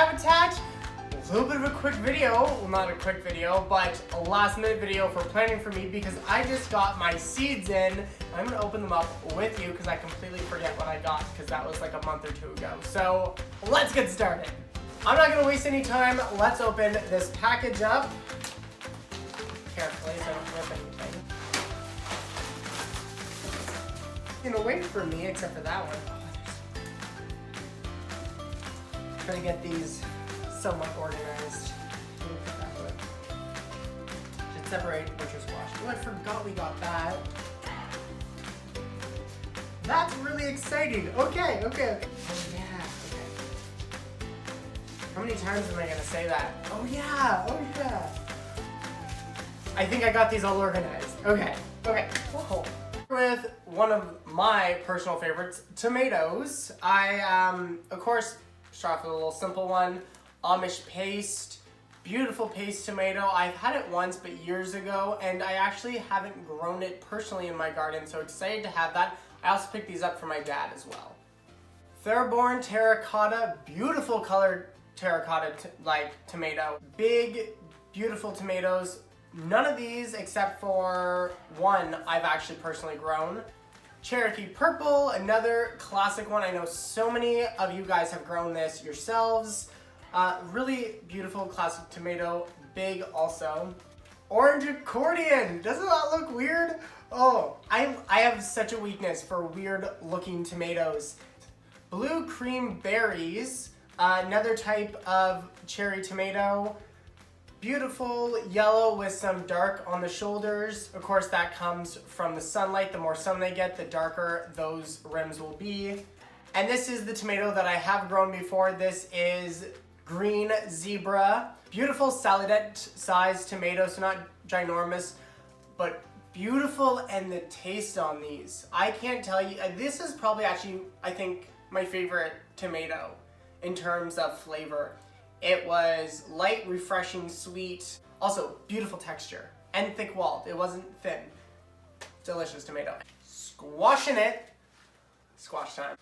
habitat. A little bit of a quick video, well not a quick video, but a last minute video for planning for me because I just got my seeds in. I'm gonna open them up with you because I completely forget what I got because that was like a month or two ago. So let's get started. I'm not gonna waste any time. Let's open this package up carefully so I don't rip anything. You know, wait for me except for that one. Trying to get these somewhat organized. Should separate butcher squash. Oh, I forgot we got that. That's really exciting. Okay. Oh yeah, okay. How many times am I gonna say that? Oh yeah. I think I got these all organized. Okay. Whoa. With one of my personal favorites, tomatoes. I, of course, start off with a little simple one. Amish Paste, beautiful paste tomato. I've had it once, but years ago, and I actually haven't grown it personally in my garden, so excited to have that. I also picked these up for my dad as well. Fairborn terracotta, beautiful colored terracotta tomato. Big, beautiful tomatoes. None of these, except for one, I've actually personally grown. Cherokee purple, another classic one. I know so many of you guys have grown this yourselves. Really beautiful classic tomato, big also. Orange accordion, doesn't that look weird? Oh, I have such a weakness for weird looking tomatoes. Blue cream berries, another type of cherry tomato. Beautiful yellow with some dark on the shoulders. Of course, that comes from the sunlight. The more sun they get, the darker those rims will be. And this is the tomato that I have grown before. This is green zebra. Beautiful saladette size tomato, so not ginormous, but beautiful. And the taste on these, I can't tell you. This is probably actually, I think, my favorite tomato in terms of flavor. It was light, refreshing, sweet, also beautiful texture, and thick-walled. It wasn't thin. Delicious tomato. Squashing it. Squash time.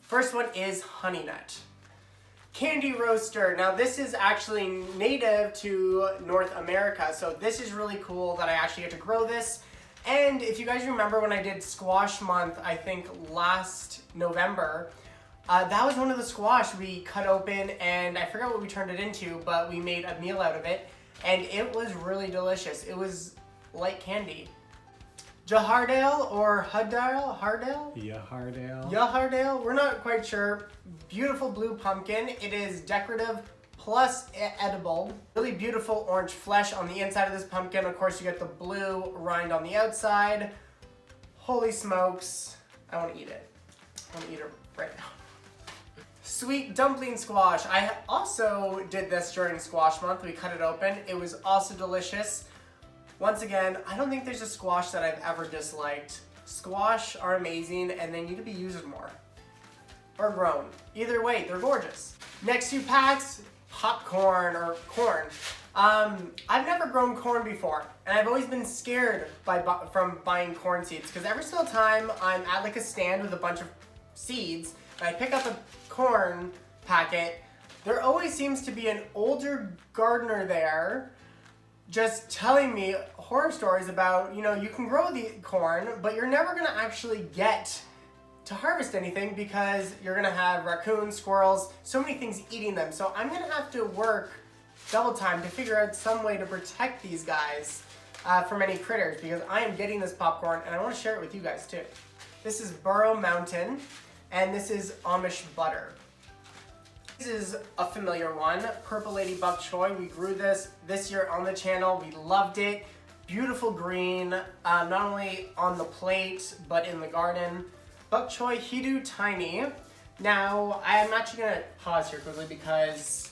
First one is honey nut. Candy roaster. Now this is actually native to North America, so this is really cool that I actually get to grow this. And if you guys remember when I did squash month, I think last November, that was one of the squash we cut open, and I forgot what we turned it into, but we made a meal out of it, and it was really delicious. It was like candy. Jahardale or Hardale? Yahardale? We're not quite sure. Beautiful blue pumpkin. It is decorative plus edible. Really beautiful orange flesh on the inside of this pumpkin. Of course, you get the blue rind on the outside. Holy smokes. I want to eat it. I want to eat it right now. Sweet dumpling squash. I also did this during squash month. We cut it open. It was also delicious. Once again, I don't think there's a squash that I've ever disliked. Squash are amazing and they need to be used more. Or grown. Either way, they're gorgeous. Next few packs, popcorn or corn. I've never grown corn before, and I've always been scared from buying corn seeds because every single time I'm at like a stand with a bunch of seeds and I pick up a corn packet, there always seems to be an older gardener there just telling me horror stories about, you can grow the corn, but you're never gonna actually get to harvest anything because you're gonna have raccoons, squirrels, so many things eating them. So I'm gonna have to work double time to figure out some way to protect these guys from any critters because I am getting this popcorn and I wanna share it with you guys too. This is Burrow Mountain. And this is Amish butter. This is a familiar one, Purple Lady Bok choy. We grew this year on the channel. We loved it. Beautiful green, not only on the plate, but in the garden. Bok choy hidu tiny. Now, I am actually gonna pause here quickly because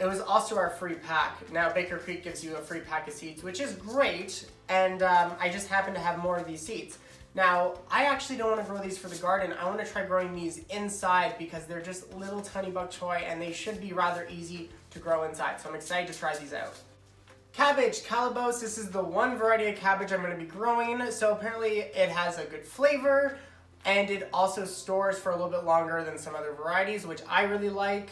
it was also our free pack. Now, Baker Creek gives you a free pack of seeds, which is great. And I just happen to have more of these seeds. Now, I actually don't want to grow these for the garden. I want to try growing these inside because they're just little tiny bok choy and they should be rather easy to grow inside. So I'm excited to try these out. Cabbage, calibos. This is the one variety of cabbage I'm going to be growing. So apparently it has a good flavor and it also stores for a little bit longer than some other varieties, which I really like.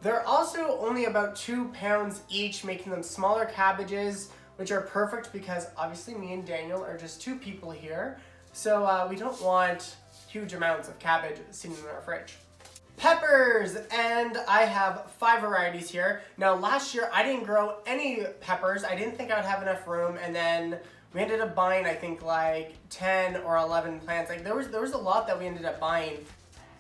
They're also only about 2 pounds each, making them smaller cabbages, which are perfect because obviously me and Daniel are just 2 people here. So we don't want huge amounts of cabbage sitting in our fridge. Peppers, and I have 5 varieties here. Now last year I didn't grow any peppers. I didn't think I would have enough room, and then we ended up buying I think like 10 or 11 plants. Like there was a lot that we ended up buying.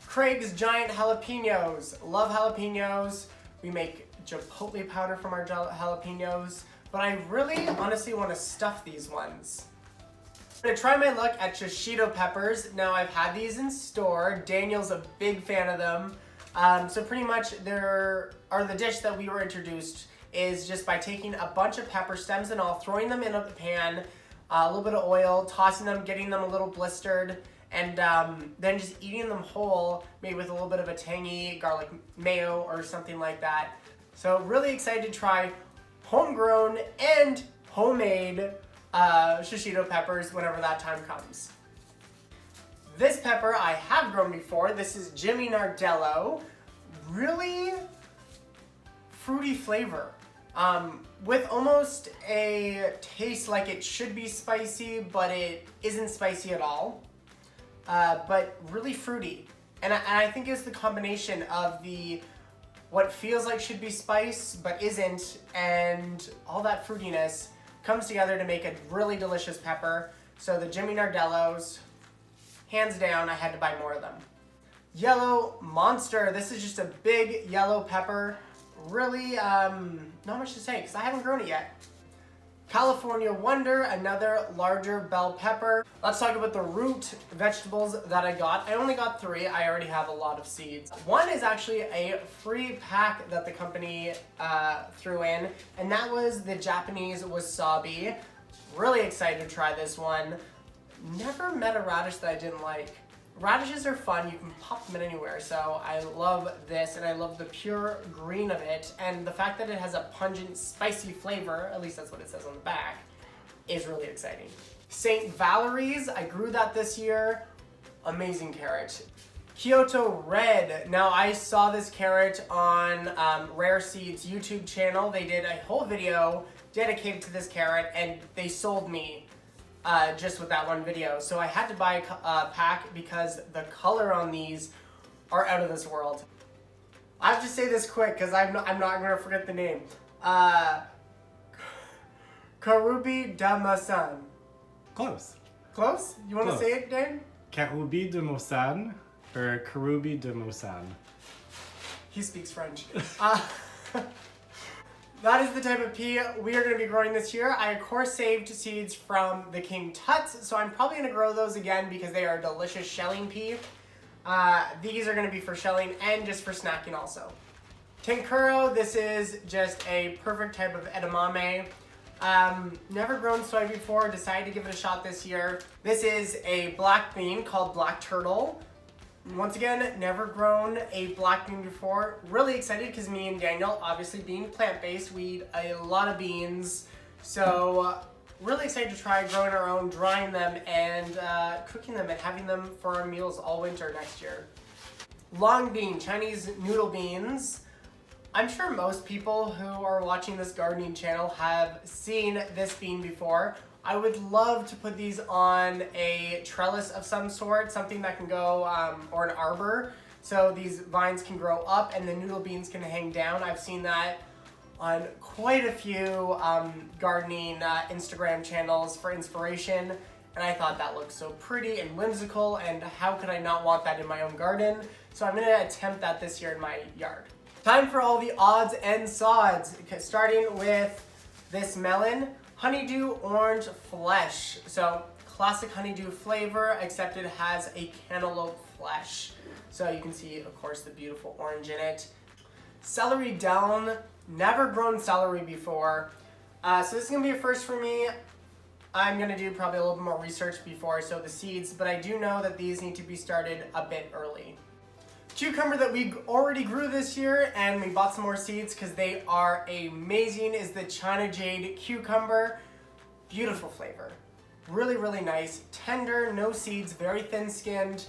Craig's giant jalapenos. Love jalapenos. We make chipotle powder from our jalapenos, but I really honestly want to stuff these ones. I'm gonna try my luck at Shishito Peppers. Now I've had these in store. Daniel's a big fan of them. So pretty much the dish that we were introduced is just by taking a bunch of pepper stems and all, throwing them in a pan, a little bit of oil, tossing them, getting them a little blistered, and then just eating them whole, maybe with a little bit of a tangy garlic mayo or something like that. So really excited to try homegrown and homemade Shishito peppers whenever that time comes. This pepper I have grown before. This is Jimmynardello. Really fruity flavor. With almost a taste like it should be spicy, but it isn't spicy at all. But really fruity. And I think it's the combination of what feels like should be spice, but isn't, and all that fruitiness comes together to make a really delicious pepper. So the Jimmynardellos, hands down, I had to buy more of them. Yellow Monster. This is just a big yellow pepper. Really, not much to say because I haven't grown it yet. California Wonder, another larger bell pepper. Let's talk about the root vegetables that I got. I only got 3. I already have a lot of seeds. One is actually a free pack that the company threw in, and that was the Japanese wasabi. Really excited to try this one. Never met a radish that I didn't like. Radishes are fun, you can pop them in anywhere, so I love this, and I love the pure green of it, and the fact that it has a pungent, spicy flavor, at least that's what it says on the back, is really exciting. St. Valerie's, I grew that this year. Amazing carrot. Kyoto Red. Now I saw this carrot on Rare Seeds YouTube channel. They did a whole video dedicated to this carrot, and they sold me just with that one video. So I had to buy a pack because the color on these are out of this world. I have to say this quick because I'm not going to forget the name. Karubi Damasan. Close. Close? You want to say it, Dan? Karubi de Mosan or Karubi de Mosan. He speaks French. That is the type of pea we are going to be growing this year. I, of course, saved seeds from the King Tuts, so I'm probably going to grow those again because they are a delicious shelling pea. These are going to be for shelling and just for snacking also. Tenkuro, this is just a perfect type of edamame. Never grown soy before, decided to give it a shot this year. This is a black bean called Black Turtle. Once again, never grown a black bean before. Really excited because me and Daniel, obviously being plant-based, we eat a lot of beans. So really excited to try growing our own, drying them, and cooking them and having them for our meals all winter next year. Long bean, Chinese noodle beans. I'm sure most people who are watching this gardening channel have seen this bean before. I would love to put these on a trellis of some sort, something that can go, or an arbor, so these vines can grow up and the noodle beans can hang down. I've seen that on quite a few gardening Instagram channels for inspiration, and I thought that looked so pretty and whimsical, and how could I not want that in my own garden? So I'm gonna attempt that this year in my yard. Time for all the odds and sods, starting with this melon. Honeydew orange flesh. So classic honeydew flavor, except it has a cantaloupe flesh. So you can see, of course, the beautiful orange in it. Celery down, never grown celery before. So this is gonna be a first for me. I'm gonna do probably a little bit more research before I sow the seeds, but I do know that these need to be started a bit early. Cucumber that we already grew this year, and we bought some more seeds because they are amazing, is the China Jade cucumber. Beautiful flavor. Really, really nice. Tender, no seeds, very thin skinned.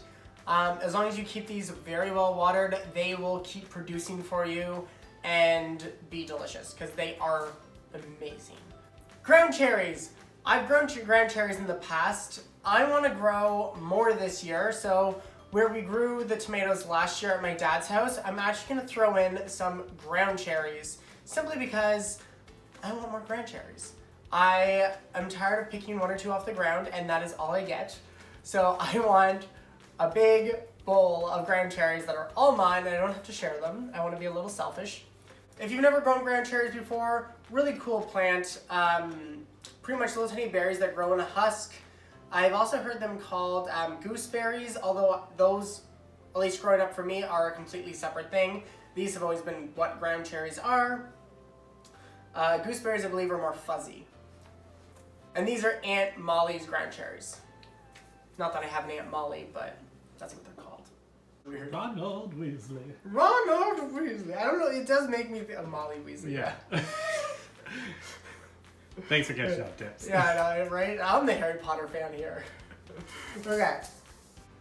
As long as you keep these very well watered, they will keep producing for you. and be delicious because they are amazing. Ground cherries. I've grown ground cherries in the past. I want to grow more this year, so where we grew the tomatoes last year at my dad's house, I'm actually going to throw in some ground cherries simply because I want more ground cherries. I am tired of picking one or two off the ground, and that is all I get. So I want a big bowl of ground cherries that are all mine, and I don't have to share them. I want to be a little selfish. If you've never grown ground cherries before, really cool plant. Pretty much little tiny berries that grow in a husk. I've also heard them called gooseberries, although those, at least growing up for me, are a completely separate thing. These have always been what ground cherries are. Gooseberries, I believe, are more fuzzy. And these are Aunt Molly's ground cherries. Not that I have an Aunt Molly, but that's what they're called. Weird. Ronald Weasley. Ronald Weasley. I don't know, it does make me think of Molly Weasley. Yeah. Thanks for catching up, Tips. Yeah, I know, right? I'm the Harry Potter fan here. Okay.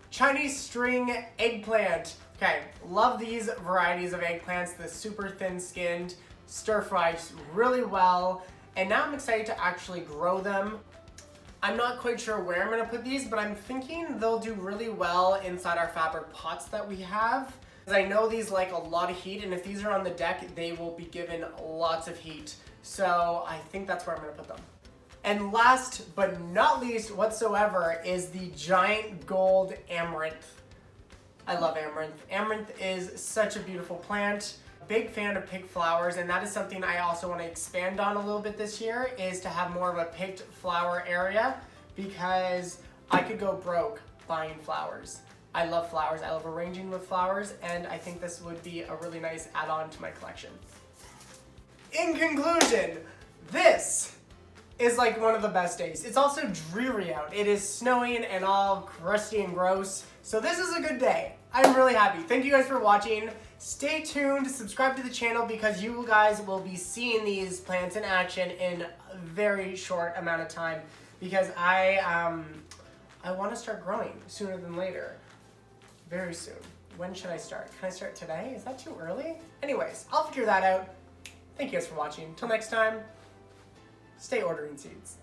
Chinese string eggplant. Okay, love these varieties of eggplants. The super thin-skinned, stir-fried really well. And now I'm excited to actually grow them. I'm not quite sure where I'm gonna put these, but I'm thinking they'll do really well inside our fabric pots that we have. Because I know these like a lot of heat, and if these are on the deck, they will be given lots of heat. So I think that's where I'm gonna put them. And last but not least whatsoever is the giant gold amaranth. I love amaranth. Amaranth is such a beautiful plant. Big fan of picked flowers, and that is something I also want to expand on a little bit this year, is to have more of a picked flower area, because I could go broke buying flowers. I love flowers, I love arranging with flowers, and I think this would be a really nice add-on to my collection. In conclusion, this is like one of the best days. It's also dreary out. It is snowing and all crusty and gross, so this is a good day. I'm really happy. Thank you guys for watching. Stay tuned, subscribe to the channel, because you guys will be seeing these plants in action in a very short amount of time, because I want to start growing sooner than later. Very soon. When should I start? Can I start today? Is that too early? Anyways, I'll figure that out. Thank you guys for watching. Until next time, stay ordering seeds.